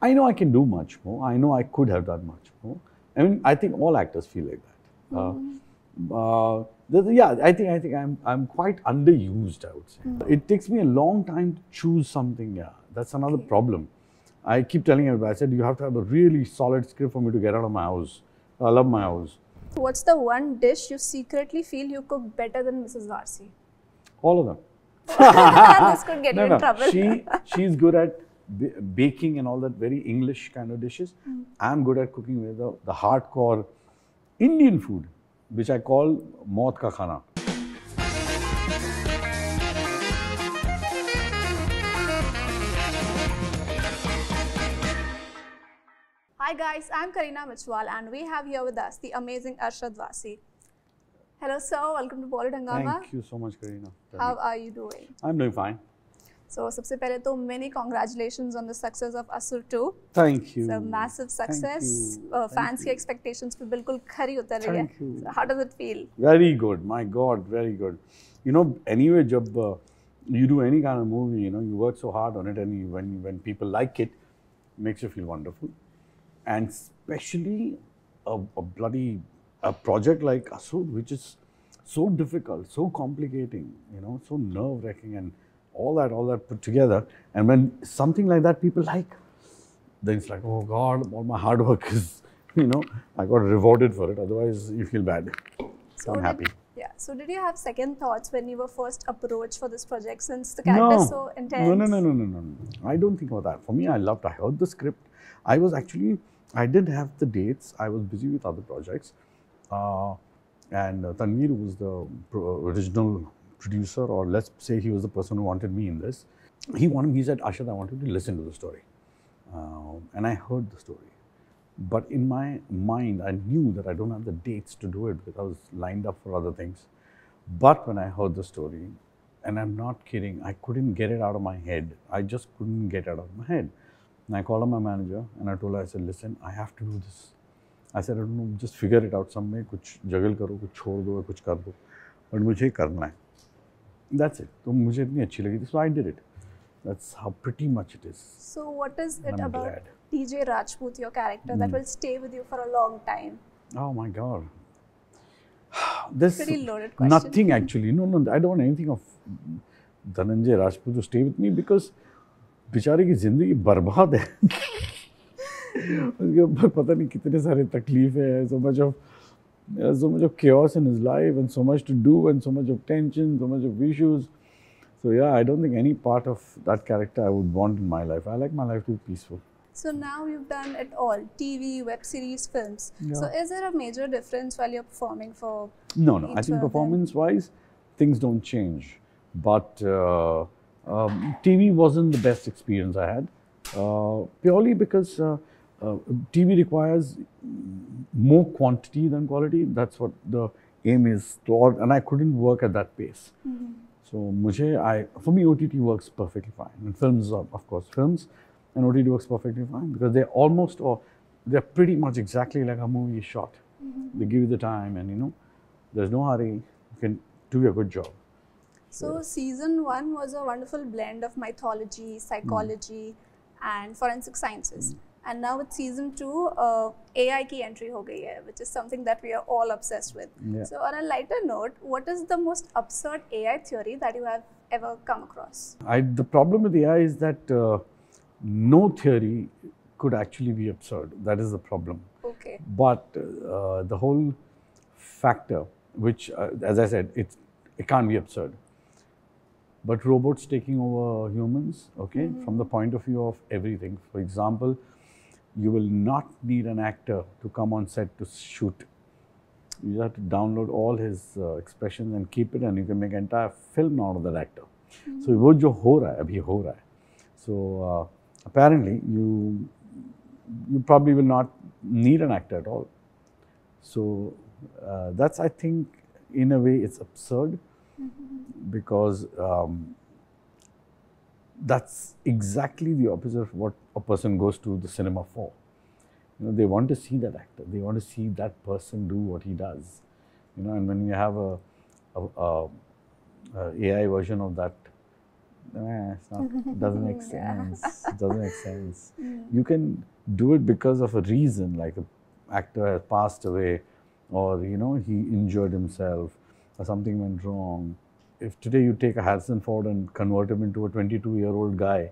I know I can do much more. I know I could have done much more. I mean, I think all actors feel like that. Yeah, I think I'm quite underused, I would say. It takes me a long time to choose something. Yeah, that's another problem. I keep telling everybody, I said, you have to have a really solid script for me to get out of my house. I love my house. What's the one dish you secretly feel you cook better than Mrs. Warsi? All of them. This could get you in trouble. She's good at baking and all that very English kind of dishes. I'm good at cooking with the hardcore Indian food, which I call maut ka khana. Hi guys, I'm Karina Michwal and we have here with us the amazing Arshad Warsi. Hello sir, welcome to Bollywood Hungama. Thank you so much, Karina. How are you doing? I'm doing fine. So, सबसे पहले तो many congratulations on the success of Asur 2. Thank you. It's a massive success. Fans की expectations पे बिल्कुल खरी उतर रही है. Thank you. So, how does it feel? Very good. My God, very good. You know, anyway, जब you do any kind of movie, you know, you work so hard on it, and when people like it, makes you feel wonderful. And especially a project like Asur, which is so difficult, so complicating, you know, so nerve-wracking, and all that put together. And when something like that people like, then it's like, oh God, all my hard work is, you know, I got rewarded for it. Otherwise, you feel bad. So I'm happy. Yeah. So did you have second thoughts when you were first approached for this project, since the character is so intense? No. I don't think about that. For me, I heard the script. I didn't have the dates. I was busy with other projects. And Tanveer was the original producer, or let's say he was the person who wanted me in this. He said, Arshad, I want you to listen to the story. And I heard the story. But in my mind, I knew that I don't have the dates to do it because I was lined up for other things. But when I heard the story, and I'm not kidding, I couldn't get it out of my head. I just couldn't get it out of my head. And I called up my manager and I told her, I said, listen, I have to do this. I said, I don't know, just figure it out some way. कुछ जगल करो, कुछ छोड़ दो, कुछ कर दो. But मुझे करना है. That's it. तो मुझे इतनी अच्छी लगी थी, so I did it. That's how pretty much it is. So what is it about DJ Rajput, your character, that will stay with you for a long time? Oh my God. There's pretty loaded question. Nothing actually. No, I don't want anything of Dhananjay Rajput to stay with me, because बेचारे की जिंदगी बर्बाद है. उसके ऊपर पता नहीं कितने सारे तकलीफ है. So much of chaos in his life, and so much to do, and so much of tension, so much of issues. So yeah, I don't think any part of that character I would want in my life. I like my life to be peaceful. So now you've done it all: TV, web series, films. Yeah. So is there a major difference while you're performing for? No. I think performance-wise, things don't change. But TV wasn't the best experience I had, purely because TV requires more quantity than quality. That's what the aim is, and I couldn't work at that pace. So for me, OTT works perfectly fine. And films, of course, films and OTT works perfectly fine, because they're pretty much exactly like a movie is shot. They give you the time, and you know, there's no hurry. You can do a good job. So season 1 was a wonderful blend of mythology, psychology, and forensic sciences. And now with season 2, AI की entry हो गई है, which is something that we are all obsessed with. Yeah. So on a lighter note, what is the most absurd AI theory that you have ever come across? The problem with AI is that no theory could actually be absurd. That is the problem. Okay. But the whole factor, which, as I said, it can't be absurd. But robots taking over humans, okay, from the point of view of everything. For example, you will not need an actor to come on set to shoot. You have to download all his expressions and keep it, and you can make an entire film out of that actor. So वो जो हो रहा है, अभी हो रहा है. So apparently you probably will not need an actor at all. So that's, I think, in a way, it's absurd. Because that's exactly the opposite of what a person goes to the cinema for. You know, they want to see that actor. They want to see that person do what he does. You know, and when you have a AI version of that It's not, doesn't make sense. Doesn't make sense. You can do it because of a reason, like an actor has passed away, or he injured himself, or something went wrong. If today you take a Harrison Ford and convert him into a 22-year-old guy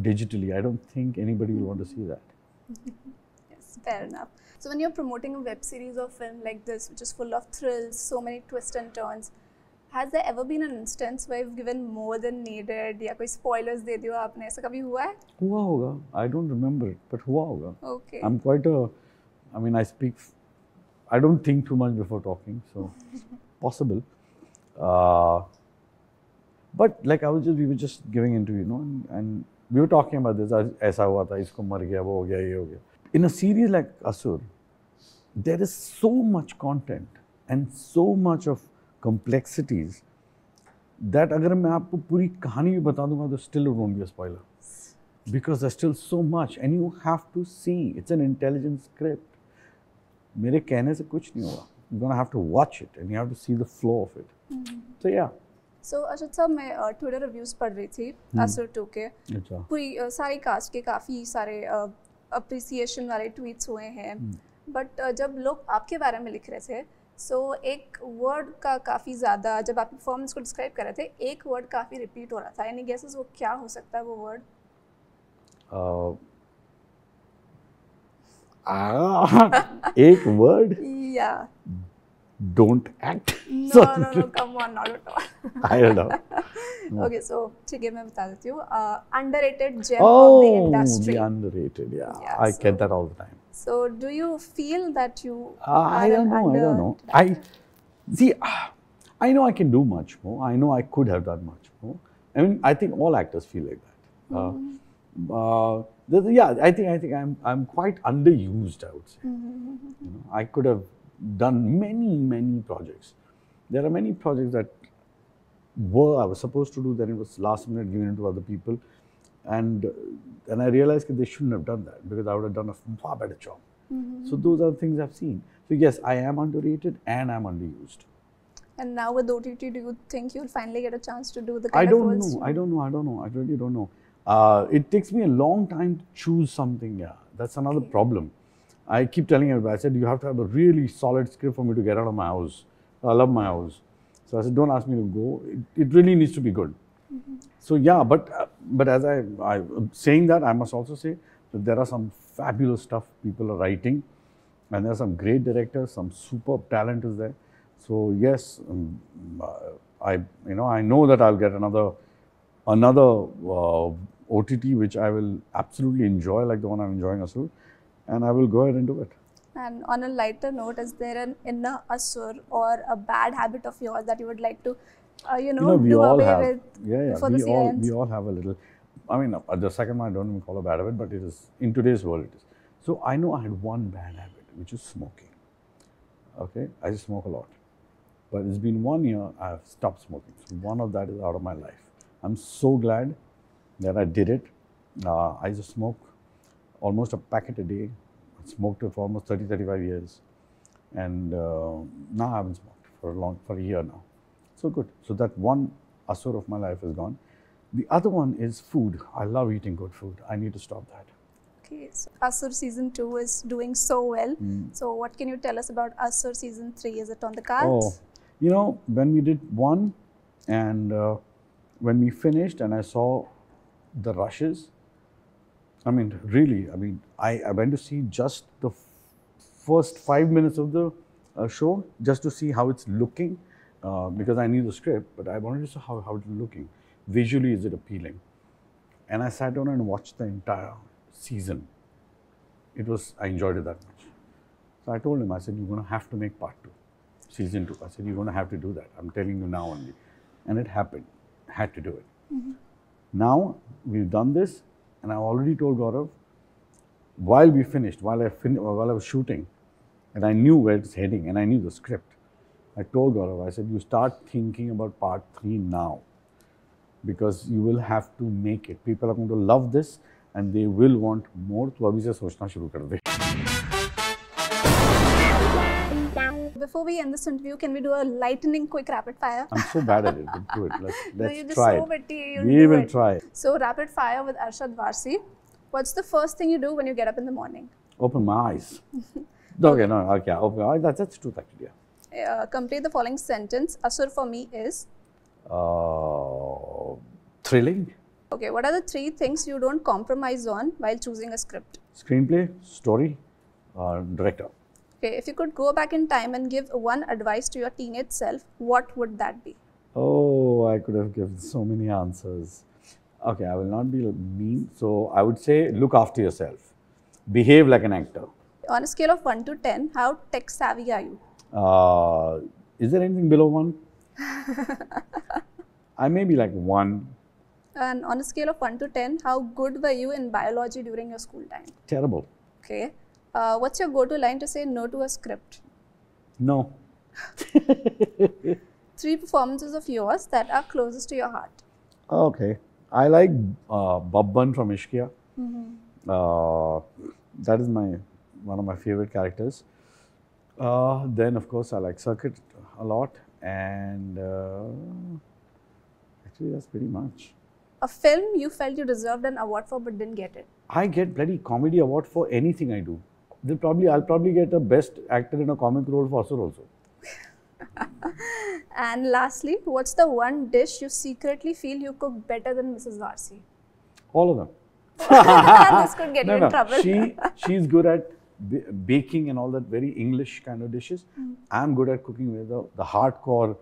digitally, I don't think anybody will want to see that. Yes, fair enough. So when you're promoting a web series or film like this, which is full of thrills, so many twists and turns, has there ever been an instance where you've given more than needed, या कोई spoilers दे दियो आपने, ऐसा कभी हुआ है? हुआ होगा. I don't remember it, but हुआ होगा. Okay. I'm quite I speak, I don't think too much before talking, so possible. But like we were just giving into, and we were talking about this, ऐसा हुआ था, इसको मर गया, वो हो गया, ये हो गया. In a series like Asur, there is so much content and so much of complexities that अगर मैं आपको पूरी कहानी भी बता दूंगा तो still it won't be a spoiler, because there's still so much and you have to see. It's an intelligent script. मेरे कहने से कुछ नहीं होगा. You're gonna have to watch it and you have to see the flow of it. So yeah. So Arshad साहब, मैं Twitter reviews पढ़ रही थी Asur 2 के. अच्छा. पूरी सारी कास्ट के काफ़ी सारे अप्रिसिएशन वाले ट्वीट्स हुए हैं. बट जब लोग आपके बारे में लिख रहे थे, सो एक वर्ड का काफ़ी ज़्यादा, जब आप परफॉर्मेंस को डिस्क्राइब कर रहे थे, एक वर्ड काफ़ी रिपीट हो रहा था. एनी गेसेस वो क्या हो सकता है वो वर्ड? एक वर्ड? या. Don't act. No, come on, not at all. I don't know. No. Okay, so ठीक है, मैं बता देती हूँ. Underrated gem of the industry. The underrated, yeah. I so, get that all the time. So do you feel that you I don't know. I know I can do much more. I know I could have done much more. I mean, I think all actors feel like that. I think I'm quite underused, I would say. I could have done many projects. There are many projects that I was supposed to do, then it was last minute given to other people, and I realized that they shouldn't have done that, because I would have done a far better job. So those are the things I've seen. So yes, I am underrated and I'm underused. And now with OTT, do you think you'll finally get a chance to do the kind of roles? I don't know. I really don't know. It takes me a long time to choose something. Yeah, that's another problem. I keep telling everybody, I said, you have to have a really solid script for me to get out of my house. I love my house. So I said, don't ask me to go. It really needs to be good. So yeah, but as I saying that, I must also say that there are some fabulous stuff people are writing, and there are some great directors, some superb talent is there. So yes, I know that I'll get another OTT which I will absolutely enjoy, like the one I'm enjoying, Asur, and I will go ahead and do it. And on a lighter note, is there an inner Asur or a bad habit of yours that you would like to, do away with before the series ends? We all have a little. I mean, the second one I don't even call a bad habit, but it is, in today's world it is. So I know I had one bad habit, which is smoking. Okay, I just smoke a lot. But it's been 1 year, I have stopped smoking. So one of that is out of my life. I'm so glad that I did it. I just smoke almost a packet a day. I smoked it for almost 35 years. And now I haven't smoked for a year now. So good. So that one Asur of my life is gone. The other one is food. I love eating good food. I need to stop that. Okay, so Asur season 2 is doing so well. So what can you tell us about Asur season 3? Is it on the cards? Oh, when we did 1 and when we finished and I saw the rushes, I mean, really, I went to see just the first 5 minutes of the show just to see how it's looking, because I knew the script, but I wanted to see how it's looking. Visually, is it appealing? And I sat down and watched the entire season. I enjoyed it that much. So I told him, I said, you're going to have to make part 2, season 2. I said, you're going to have to do that. I'm telling you now only. And it happened. I had to do it. Now, we've done this, and I already told Gaurav, while we finished, while I was shooting, and I knew where it's heading, and I knew the script, I told Gaurav, I said, you start thinking about part 3 now, because you will have to make it. People are going to love this, and they will want more. So, abhi se sochna shuru kar de. before we end this interview, can we do a lightning quick rapid fire? I'm so bad at it. But do it. Let's You're just try so it. witty. We will try. So, rapid fire with Arshad Warsi. What's the first thing you do when you get up in the morning? Open my eyes. Okay, no, okay, open my eyes. That's truth actually. Yeah. Complete the following sentence. Asur for me is? Thrilling. Okay, what are the 3 things you don't compromise on while choosing a script? Screenplay, story, director. Okay, if you could go back in time and give one advice to your teenage self, what would that be? Oh, I could have given so many answers. Okay, I will not be mean. So I would say look after yourself. Behave like an actor. On a scale of 1 to 10, how tech savvy are you? Is there anything below 1? I may be like 1. And on a scale of 1 to 10, how good were you in biology during your school time? Terrible. Okay. What's your go-to line to say no to a script? No. 3 performances of yours that are closest to your heart. Okay. I like Babban from Ishqiya. That is one of my favorite characters. Then, of course, I like Circuit a lot. And actually, that's pretty much. A film you felt you deserved an award for but didn't get it? I get bloody comedy award for anything I do. I'll probably get a best actor in a comic role for Asur also. And lastly, what's the one dish you secretly feel you cook better than Mrs. Warsi? All of them. This could get you in trouble. She's good at baking and all that very English kind of dishes. I'm good at cooking with the hardcore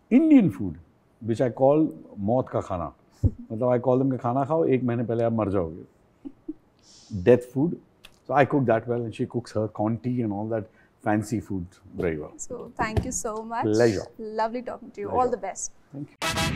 Indian food, which I call maut ka khana. I call them khana khao, 1 mahine pehle aap mar jaoge. Death food. So I cook that well and she cooks her Conti and all that fancy food very well. So thank you so much. Pleasure. Lovely talking to you. Pleasure. All the best. Thank you.